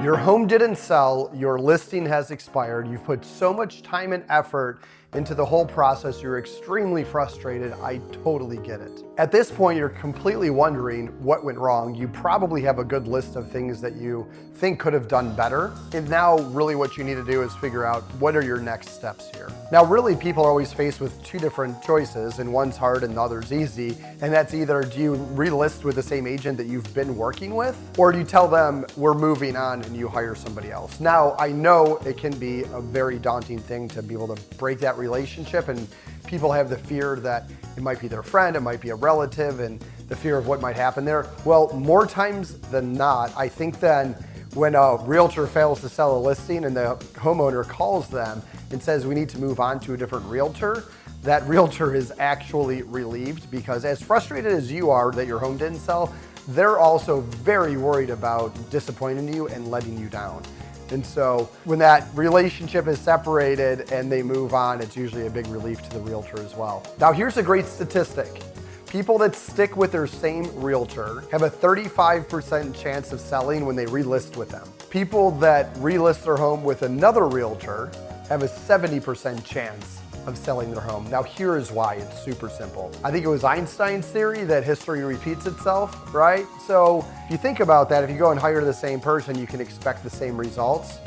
Your home didn't sell, your listing has expired, you've put so much time and effort into the whole process, you're extremely frustrated. I totally get it. At this point, you're completely wondering what went wrong. You probably have a good list of things that you think could have done better. And now really what you need to do is figure out what are your next steps here. Now really people are always faced with two different choices, and one's hard and the other's easy. And that's either do you relist with the same agent that you've been working with, or do you tell them we're moving on and you hire somebody else? Now I know it can be a very daunting thing to be able to break that relationship, and people have the fear that it might be their friend, it might be a relative, and the fear of what might happen there. Well, more times than not, I think then when a realtor fails to sell a listing and the homeowner calls them and says we need to move on to a different realtor, that realtor is actually relieved, because as frustrated as you are that your home didn't sell, they're also very worried about disappointing you and letting you down. And so when that relationship is separated and they move on, it's usually a big relief to the realtor as well. Now here's a great statistic. People that stick with their same realtor have a 35% chance of selling when they relist with them. People that relist their home with another realtor have a 70% chance of selling their home. Now here is why. It's super simple. I think it was Einstein's theory that history repeats itself, right? So if you think about that, if you go and hire the same person, you can expect the same results,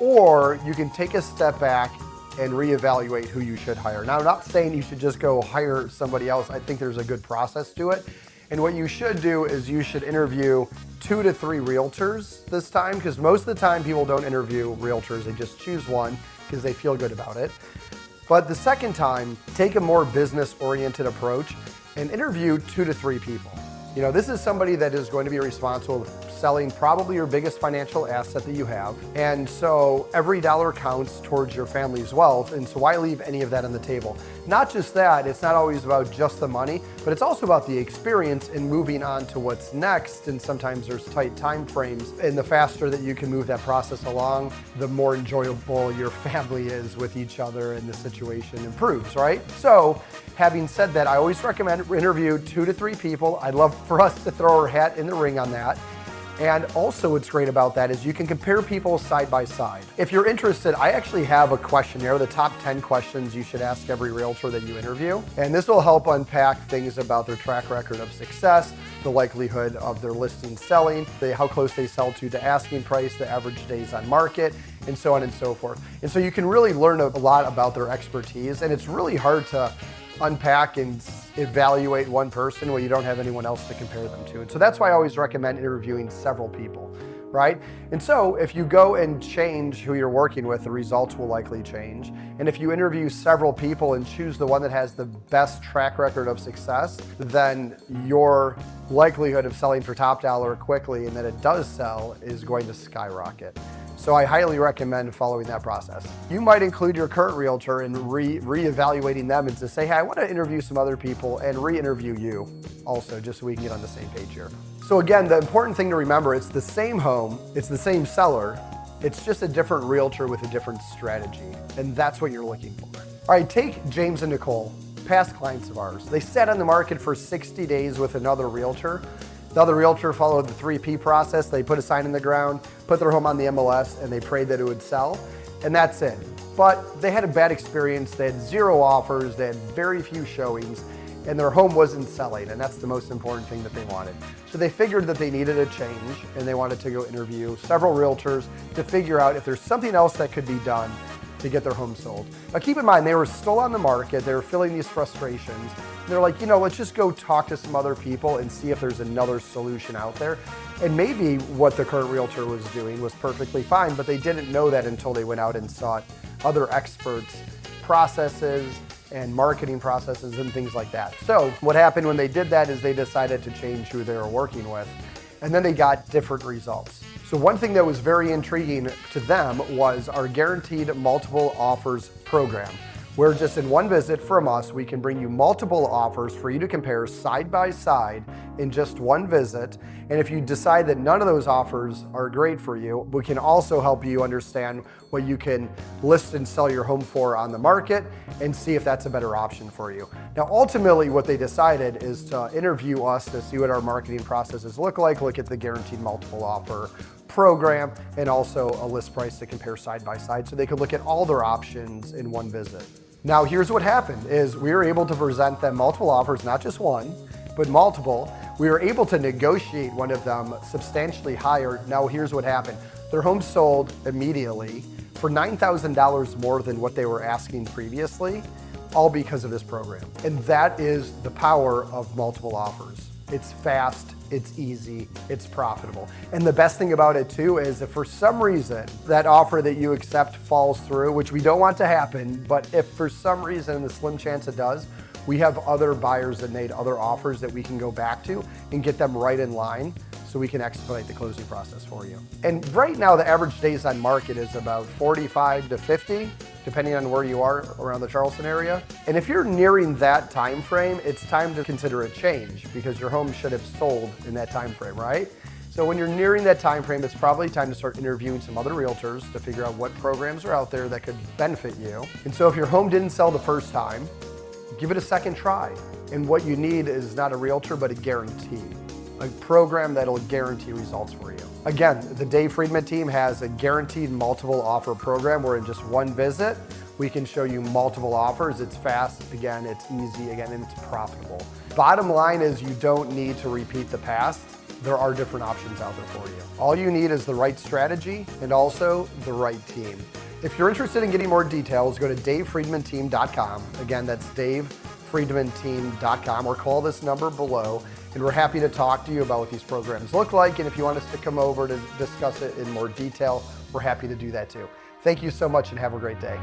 or you can take a step back and reevaluate who you should hire. Now I'm not saying you should just go hire somebody else. I think there's a good process to it. And what you should do is you should interview 2 to 3 realtors this time, because most of the time people don't interview realtors, they just choose one because they feel good about it. But the second time, take a more business-oriented approach and interview 2 to 3 people. You know, this is somebody that is going to be responsible for selling probably your biggest financial asset that you have. And so every dollar counts towards your family's wealth. And so why leave any of that on the table? Not just that, it's not always about just the money, but it's also about the experience in moving on to what's next. And sometimes there's tight time frames. And the faster that you can move that process along, the more enjoyable your family is with each other and the situation improves, right? So having said that, I always recommend interview 2 to 3 people. I'd love for us to throw our hat in the ring on that. And also what's great about that is you can compare people side by side. If you're interested, I actually have a questionnaire, the top 10 questions you should ask every realtor that you interview. And this will help unpack things about their track record of success, the likelihood of their listing selling, how close they sell to the asking price, the average days on market, and so on and so forth. And so you can really learn a lot about their expertise, and it's really hard to unpack and evaluate one person when you don't have anyone else to compare them to. And so that's why I always recommend interviewing several people, right? And so if you go and change who you're working with, the results will likely change. And if you interview several people and choose the one that has the best track record of success, then your likelihood of selling for top dollar quickly and that it does sell is going to skyrocket. So I highly recommend following that process. You might include your current realtor in re-evaluating them and to say, hey, I want to interview some other people and re-interview you also, just so we can get on the same page here. So again, the important thing to remember, it's the same home, it's the same seller, it's just a different realtor with a different strategy. And that's what you're looking for. All right, take James and Nicole, past clients of ours. They sat on the market for 60 days with another realtor. The other realtor followed the 3P process. They put a sign in the ground, put their home on the MLS, and they prayed that it would sell, and that's it. But they had a bad experience. They had 0 offers, they had very few showings, and their home wasn't selling, and that's the most important thing that they wanted. So they figured that they needed a change, and they wanted to go interview several realtors to figure out if there's something else that could be done to get their home sold. But keep in mind, they were still on the market, they were feeling these frustrations. They're like, you know, let's just go talk to some other people and see if there's another solution out there. And maybe what the current realtor was doing was perfectly fine, but they didn't know that until they went out and sought other experts' processes and marketing processes and things like that. So what happened when they did that is they decided to change who they were working with, and then they got different results. So one thing that was very intriguing to them was our guaranteed multiple offers program, where just in one visit from us, we can bring you multiple offers for you to compare side by side in just one visit. And if you decide that none of those offers are great for you, we can also help you understand what you can list and sell your home for on the market and see if that's a better option for you. Now, ultimately, what they decided is to interview us to see what our marketing processes look at the guaranteed multiple offer program and also a list price to compare side by side so they could look at all their options in one visit. Now here's what happened is we were able to present them multiple offers, not just one, but multiple. We were able to negotiate one of them substantially higher. Now here's what happened. Their home sold immediately for $9,000 more than what they were asking previously, all because of this program. And that is the power of multiple offers. It's fast, it's easy, it's profitable. And the best thing about it too is if for some reason that offer that you accept falls through, which we don't want to happen, but if for some reason, the slim chance it does, we have other buyers that made other offers that we can go back to and get them right in line so we can expedite the closing process for you. And right now, the average days on market is about 45 to 50, depending on where you are around the Charleston area. And if you're nearing that time frame, it's time to consider a change because your home should have sold in that time frame, right? So when you're nearing that time frame, it's probably time to start interviewing some other realtors to figure out what programs are out there that could benefit you. And so if your home didn't sell the first time, give it a second try. And what you need is not a realtor, but a guarantee. A program that'll guarantee results for you. Again, the Dave Friedman team has a guaranteed multiple offer program where in just one visit, we can show you multiple offers. It's fast, again, it's easy, again, and it's profitable. Bottom line is you don't need to repeat the past. There are different options out there for you. All you need is the right strategy and also the right team. If you're interested in getting more details, go to davefriedmanteam.com. Again, that's davefriedmanteam.com or call this number below. And we're happy to talk to you about what these programs look like. And if you want us to come over to discuss it in more detail, we're happy to do that too. Thank you so much and have a great day.